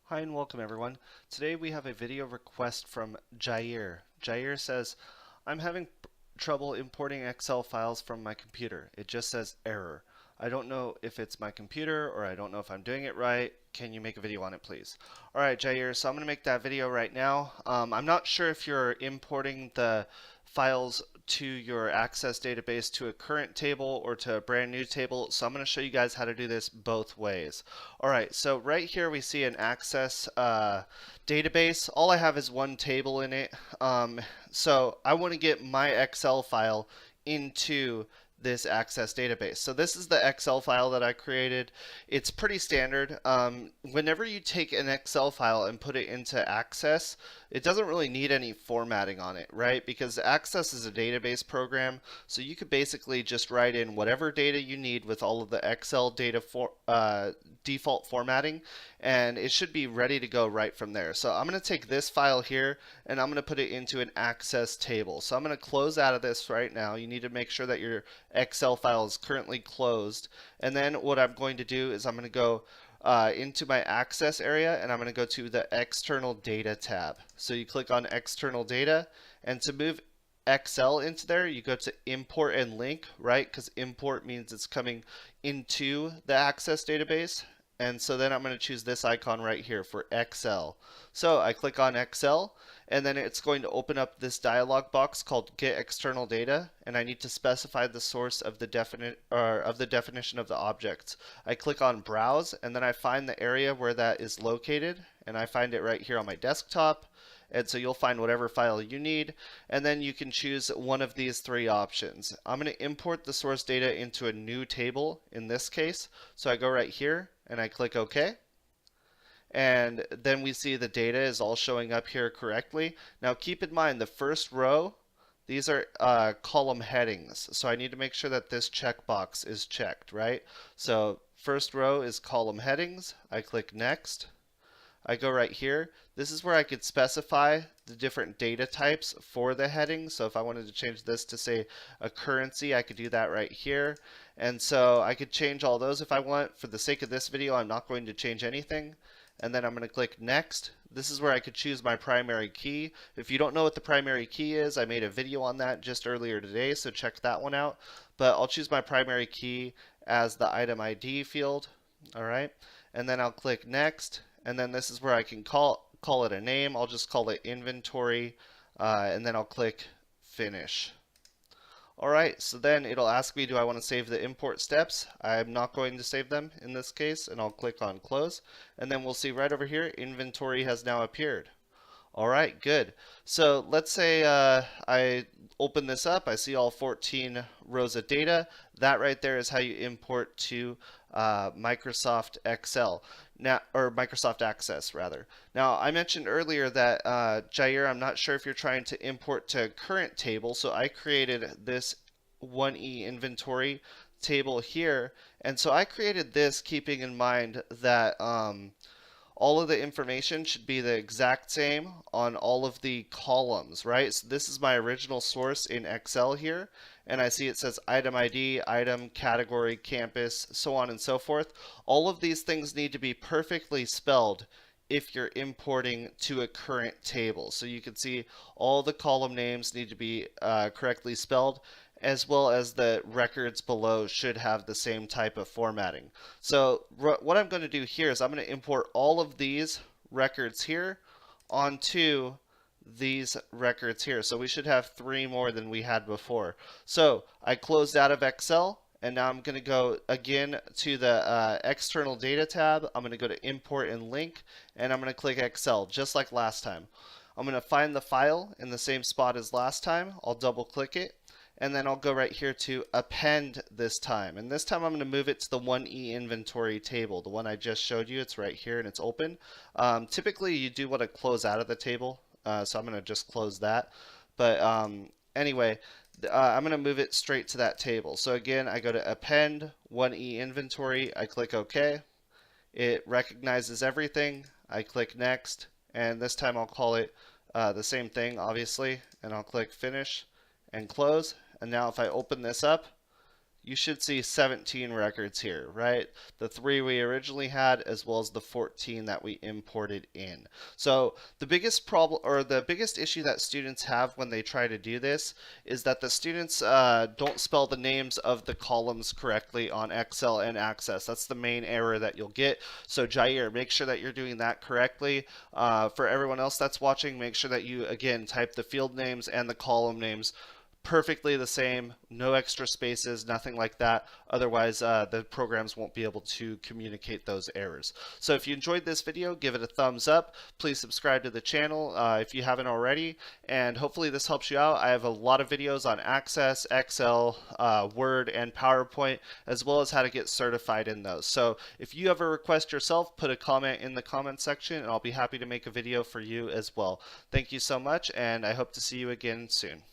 Hi and welcome everyone. Today we have a video request from Jair. Jair says, I'm having trouble importing Excel files from my computer. It just says error. I don't know if it's my computer or I don't know if I'm doing it right. Can you make a video on it, please? Alright, Jair, so I'm going to make that video right now. I'm not sure if you're importing the files to your Access database to a current table or to a brand new table, so I'm going to show you guys how to do this both ways. Alright, so right here we see an Access database. All I have is one table in it, so I want to get my Excel file into this Access database. So this is the Excel file that I created. It's pretty standard. Whenever you take an Excel file and put it into Access, it doesn't really need any formatting on it, right? Because Access is a database program, so you could basically just write in whatever data you need with all of the Excel data default formatting, and it should be ready to go right from there. So I'm going to take this file here and I'm going to put it into an Access table. So I'm going to close out of this right now. You need to make sure that your Excel file is currently closed. And then what I'm going to do is I'm going to go into my Access area and I'm going to go to the External Data tab. So you click on External Data, and to move Excel into there, you go to Import and Link, right? Because import means it's coming into the Access database. And so then I'm going to choose this icon right here for Excel. So I click on Excel, and then it's going to open up this dialog box called Get External Data, and I need to specify the source of the definition of the objects. I click on Browse, and then I find the area where that is located, and I find it right here on my desktop. And so you'll find whatever file you need, and then you can choose one of these three options. I'm going to import the source data into a new table in this case. So I go right here and I click OK. And then we see the data is all showing up here correctly. Now keep in mind the first row, these are column headings. So I need to make sure that this checkbox is checked, right? So first row is column headings. I click Next. I go right here. This is where I could specify the different data types for the heading. So if I wanted to change this to say a currency, I could do that right here. And so I could change all those if I want. For the sake of this video, I'm not going to change anything. And then I'm going to click Next. This is where I could choose my primary key. If you don't know what the primary key is, I made a video on that just earlier today, so check that one out. But I'll choose my primary key as the item ID field. All right. And then I'll click Next. And then this is where I can call it a name. I'll just call it inventory, and then I'll click Finish. Alright, so then it'll ask me, do I want to save the import steps? I'm not going to save them in this case, and I'll click on Close. And then we'll see right over here, inventory has now appeared. Alright, good. So let's say I open this up, I see all 14 rows of data. That right there is how you import to Microsoft Excel. Now, or Microsoft Access rather. Now, I mentioned earlier that Jair, I'm not sure if you're trying to import to current table, so I created this 1E inventory table here, and so I created this keeping in mind that all of the information should be the exact same on all of the columns, right? So this is my original source in Excel here, and I see it says item ID, item, category, campus, so on and so forth. All of these things need to be perfectly spelled if you're importing to a current table. So you can see all the column names need to be correctly spelled, as well as the records below should have the same type of formatting. So what I'm going to do here is I'm going to import all of these records here onto these records here. So we should have 3 more than we had before. So I closed out of Excel, and now I'm going to go again to the External Data tab. I'm going to go to Import and Link, and I'm going to click Excel just like last time. I'm going to find the file in the same spot as last time. I'll double click it, and then I'll go right here to append this time. And this time I'm going to move it to the 1E inventory table, the one I just showed you. It's right here and it's open. Typically you do want to close out of the table, so I'm going to just close that. But anyway, I'm going to move it straight to that table. So again, I go to append 1E inventory, I click OK. It recognizes everything. I click next, and this time I'll call it the same thing, obviously, and I'll click finish and close. And now if I open this up, you should see 17 records here, right? The 3 we originally had as well as the 14 that we imported in. So the biggest problem or the biggest issue that students have when they try to do this is that the students don't spell the names of the columns correctly on Excel and Access. That's the main error that you'll get. So Jair, make sure that you're doing that correctly. For everyone else that's watching, make sure that you again type the field names and the column names perfectly the same, no extra spaces, nothing like that. Otherwise, the programs won't be able to communicate those errors. So if you enjoyed this video, give it a thumbs up. Please subscribe to the channel if you haven't already, and hopefully this helps you out. I have a lot of videos on Access, Excel, Word, and PowerPoint, as well as how to get certified in those. So if you have a request yourself, put a comment in the comment section, and I'll be happy to make a video for you as well. Thank you so much, and I hope to see you again soon.